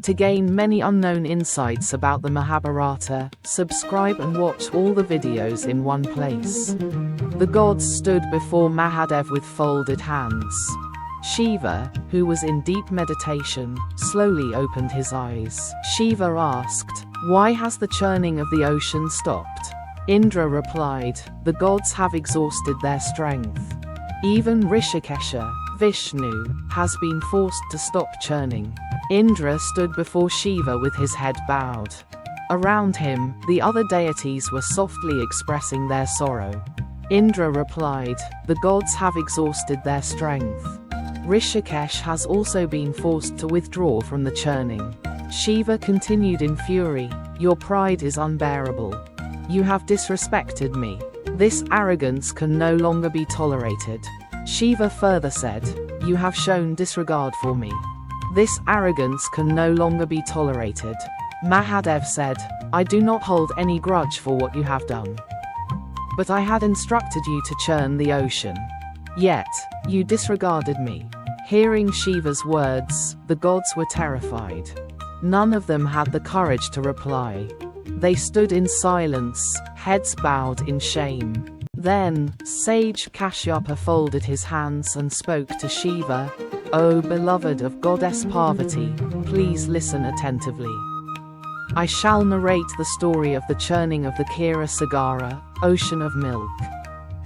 To gain many unknown insights about the Mahabharata, subscribe and watch all the videos in one place. The gods stood before Mahadev with folded hands. Shiva, who was in deep meditation, slowly opened his eyes. Shiva asked, "Why has the churning of the ocean stopped?" Indra replied, "The gods have exhausted their strength. Even Rishikesha, Vishnu, has been forced to stop churning." Indra stood before Shiva with his head bowed. Around him, the other deities were softly expressing their sorrow. Indra replied, "The gods have exhausted their strength. Rishikesh has also been forced to withdraw from the churning." Shiva continued in fury, "Your pride is unbearable. You have disrespected me. This arrogance can no longer be tolerated." Shiva further said, "You have shown disregard for me. This arrogance can no longer be tolerated." Mahadev said, "I do not hold any grudge for what you have done. But I had instructed you to churn the ocean. Yet, you disregarded me." Hearing Shiva's words, the gods were terrified. None of them had the courage to reply. They stood in silence, heads bowed in shame. Then, sage Kashyapa folded his hands and spoke to Shiva, "O beloved of goddess Parvati, please listen attentively. I shall narrate the story of the churning of the Kshirasagara, ocean of milk."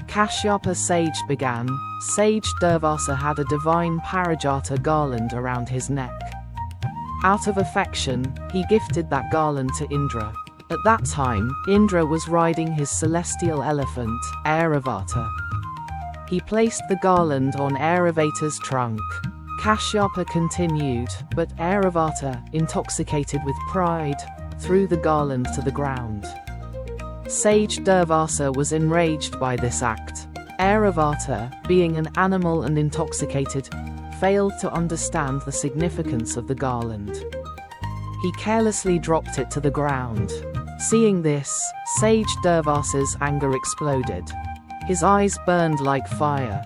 Kashyapa sage began. Sage Durvasa had a divine Parijata garland around his neck. Out of affection, he gifted that garland to Indra. At that time, Indra was riding his celestial elephant, Airavata. He placed the garland on Airavata's trunk. Kashyapa continued, but Airavata, intoxicated with pride, threw the garland to the ground. Sage Durvasa was enraged by this act. Airavata, being an animal and intoxicated, failed to understand the significance of the garland. He carelessly dropped it to the ground. Seeing this, Sage Durvasa's anger exploded. His eyes burned like fire.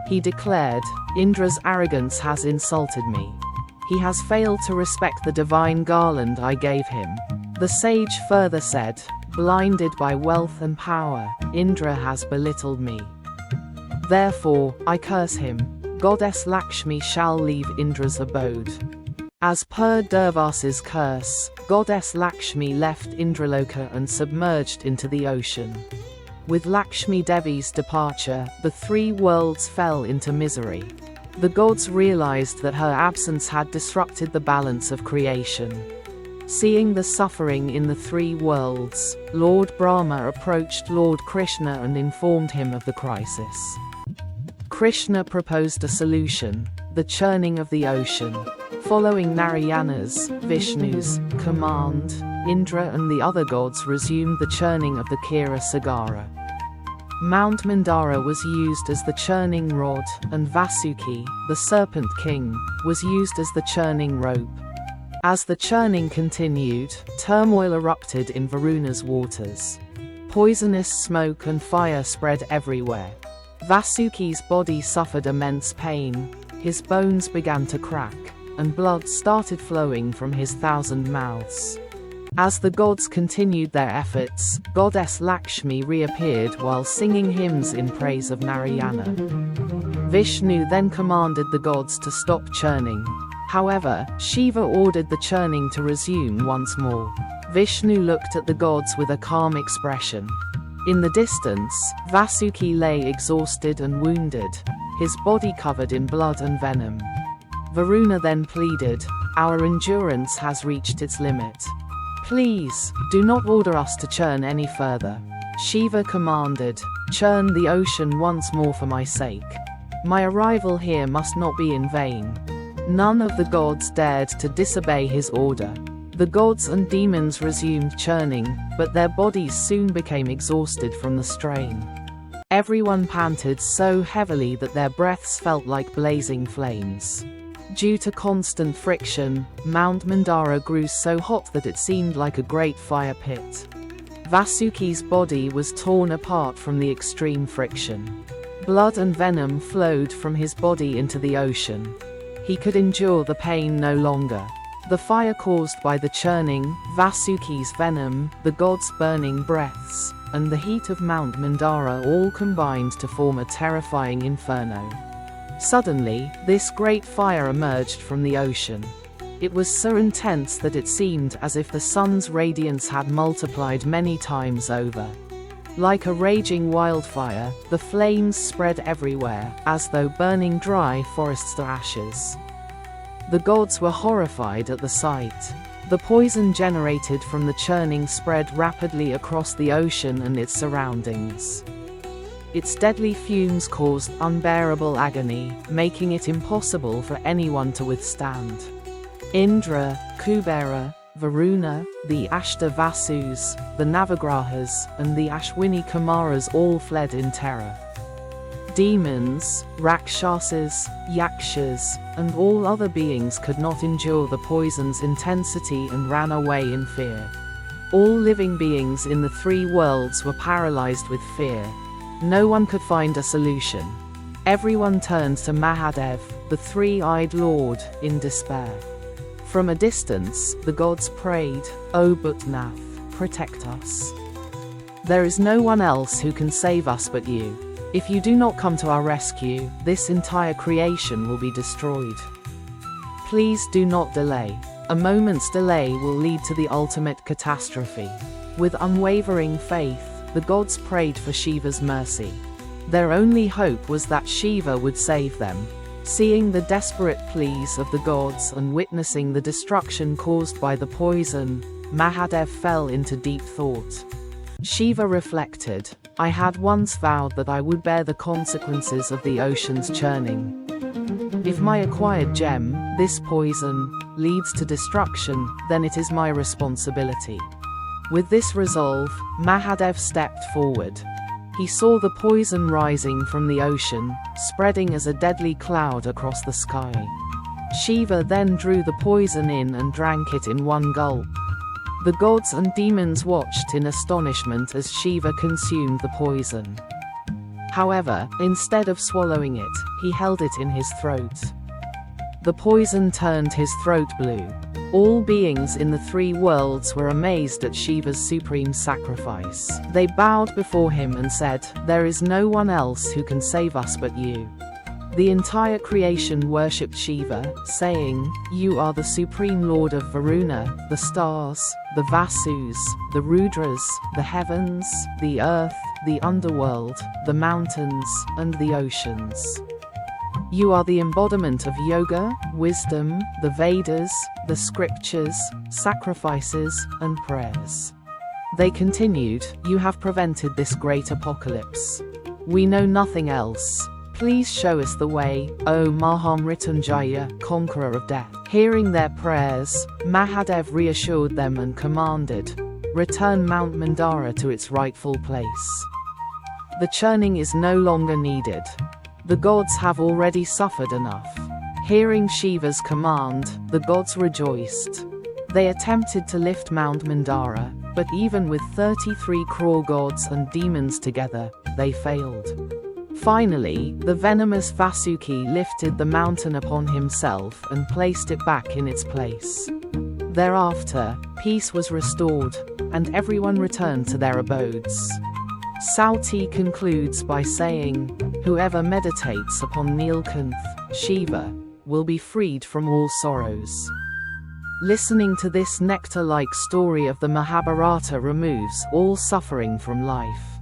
He declared, "Indra's arrogance has insulted me. He has failed to respect the divine garland I gave him." The sage further said, "Blinded by wealth and power, Indra has belittled me. Therefore, I curse him. Goddess Lakshmi shall leave Indra's abode." As per Durvasa's curse, Goddess Lakshmi left Indraloka and submerged into the ocean. With Lakshmi Devi's departure, the three worlds fell into misery. The gods realized that her absence had disrupted the balance of creation. Seeing the suffering in the three worlds, Lord Brahma approached Lord Krishna and informed him of the crisis. Krishna proposed a solution: the churning of the ocean. Following Narayana's, Vishnu's, command, Indra and the other gods resumed the churning of the Kshirasagara. Mount Mandara was used as the churning rod, and Vasuki, the serpent king, was used as the churning rope. As the churning continued, turmoil erupted in Varuna's waters. Poisonous smoke and fire spread everywhere. Vasuki's body suffered immense pain, his bones began to crack, and blood started flowing from his 1,000 mouths. As the gods continued their efforts, Goddess Lakshmi reappeared while singing hymns in praise of Narayana. Vishnu then commanded the gods to stop churning. However, Shiva ordered the churning to resume once more. Vishnu looked at the gods with a calm expression. In the distance, Vasuki lay exhausted and wounded, his body covered in blood and venom. Varuna then pleaded, "Our endurance has reached its limit. Please, do not order us to churn any further." Shiva commanded, "Churn the ocean once more for my sake. My arrival here must not be in vain." None of the gods dared to disobey his order. The gods and demons resumed churning, but their bodies soon became exhausted from the strain. Everyone panted so heavily that their breaths felt like blazing flames. Due to constant friction, Mount Mandara grew so hot that it seemed like a great fire pit. Vasuki's body was torn apart from the extreme friction. Blood and venom flowed from his body into the ocean. He could endure the pain no longer. The fire caused by the churning, Vasuki's venom, the god's burning breaths, and the heat of Mount Mandara all combined to form a terrifying inferno. Suddenly, this great fire emerged from the ocean. It was so intense that it seemed as if the sun's radiance had multiplied many times over. Like a raging wildfire, the flames spread everywhere, as though burning dry forests to ashes. The gods were horrified at the sight. The poison generated from the churning spread rapidly across the ocean and its surroundings. Its deadly fumes caused unbearable agony, making it impossible for anyone to withstand. Indra, Kubera, Varuna, the Ashtavasus, the Navagrahas, and the Ashwini Kumaras all fled in terror. Demons, Rakshasas, Yakshas, and all other beings could not endure the poison's intensity and ran away in fear. All living beings in the three worlds were paralyzed with fear. No one could find a solution. Everyone turned to Mahadev, the three-eyed Lord, in despair. From a distance, the gods prayed, "O Bhutnath, protect us. There is no one else who can save us but you. If you do not come to our rescue, this entire creation will be destroyed. Please do not delay. A moment's delay will lead to the ultimate catastrophe." With unwavering faith, the gods prayed for Shiva's mercy. Their only hope was that Shiva would save them. Seeing the desperate pleas of the gods and witnessing the destruction caused by the poison, Mahadev fell into deep thought. Shiva reflected, "I had once vowed that I would bear the consequences of the ocean's churning. If my acquired gem, this poison, leads to destruction, then it is my responsibility." With this resolve, Mahadev stepped forward. He saw the poison rising from the ocean, spreading as a deadly cloud across the sky. Shiva then drew the poison in and drank it in one gulp. The gods and demons watched in astonishment as Shiva consumed the poison. However, instead of swallowing it, he held it in his throat. The poison turned his throat blue. All beings in the three worlds were amazed at Shiva's supreme sacrifice. They bowed before him and said, "There is no one else who can save us but you." The entire creation worshipped Shiva, saying, "You are the supreme lord of Varuna, the stars, the Vasus, the Rudras, the heavens, the earth, the underworld, the mountains, and the oceans. You are the embodiment of yoga, wisdom, the Vedas, the scriptures, sacrifices, and prayers." They continued, "You have prevented this great apocalypse. We know nothing else. Please show us the way, O Mahamrityunjaya, conqueror of death." Hearing their prayers, Mahadev reassured them and commanded, "Return Mount Mandara to its rightful place. The churning is no longer needed. The gods have already suffered enough." Hearing Shiva's command, the gods rejoiced. They attempted to lift Mount Mandara, but even with 33 crore gods and demons together, they failed. Finally, the venomous Vasuki lifted the mountain upon himself and placed it back in its place. Thereafter, peace was restored, and everyone returned to their abodes. Sauti concludes by saying, "Whoever meditates upon Neelkanth, Shiva, will be freed from all sorrows." Listening to this nectar-like story of the Mahabharata removes all suffering from life.